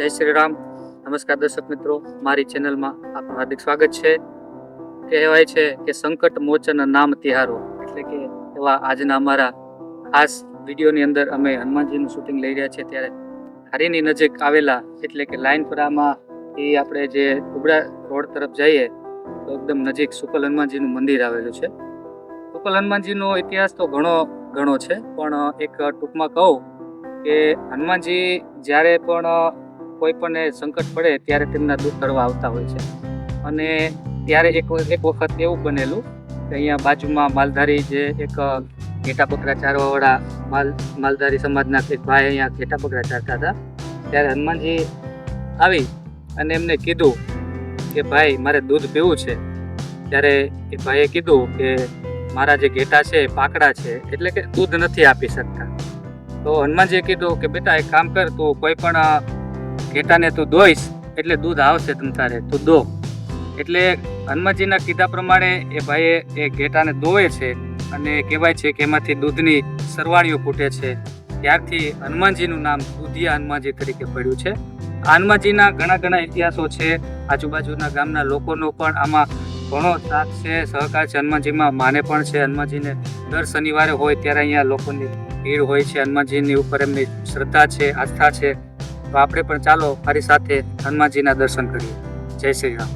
જય શ્રી રામ. નમસ્કાર દર્શક મિત્રો, મારી ચેનલમાં આપનું હાર્દિક સ્વાગત છે. કહેવાય છે કે સંકટ મોચન નામ તિહારો, એટલે કે એવા આજના અમારા ખાસ વિડીયોની અંદર અમે હનુમાનજીનું શૂટિંગ લઈ રહ્યા છીએ. ત્યારે ધારીની નજીક આવેલા એટલે કે લાઈનપુરામાં એ આપણે જે ઉબડા રોડ તરફ જઈએ તો એકદમ નજીક શુકલ હનુમાનજીનું મંદિર આવેલું છે. શુકલ હનુમાનજીનો ઇતિહાસ તો ઘણો છે, પણ એક ટૂંકમાં કહું કે હનુમાનજી જ્યારે પણ કોઈ પણ સંકટ પડે ત્યારે તેમના દુઃખ કરવા આવતા હોય છે. અને ત્યારે એક વખત એવું બનેલું કે અહીંયા બાજુમાં માલધારી જે એક ઘેટા બકરા ચારવાવાળા માલધારી સમાજના એક ભાઈ અહીંયા ઘેટા બકરા ચારતા હતા. ત્યારે હનુમાનજી આવી અને એમને કીધું કે ભાઈ મારે દૂધ પીવું છે. ત્યારે એ ભાઈએ કીધું કે મારા જે ઘેટા છે પાકડા છે, એટલે કે દૂધ નથી આપી શકતા. તો હનુમાનજીએ કીધું કે બેટા એક કામ કર, તું કોઈ પણ ઘેટાને તું દોઈશ એટલે દૂધ આવશે તમ તારે, તું દો. એટલે હનુમાનજીના કીધા પ્રમાણે એ ભાઈએ એ ઘેટાને દોવે છે અને કહેવાય છે કે એમાંથી દૂધની સરવાણીઓ ફૂટે છે. ત્યારથી હનુમાનજીનું નામ દૂધિયા હનુમાનજી તરીકે પડ્યું છે. આ હનુમાનજીના ઘણા ઇતિહાસો છે. આજુબાજુના ગામના લોકોનો પણ આમાં ઘણો સાથ છે, સહકાર છે. હનુમાનજીમાં માને પણ છે. હનુમાનજીને દર શનિવારે હોય ત્યારે અહીંયા લોકોની ભીડ હોય છે. હનુમાનજીની ઉપર એમની શ્રદ્ધા છે, આસ્થા છે. તો આપણે પણ ચાલો મારી સાથે હનુમાનજીના દર્શન કરીએ. જય શ્રી રામ.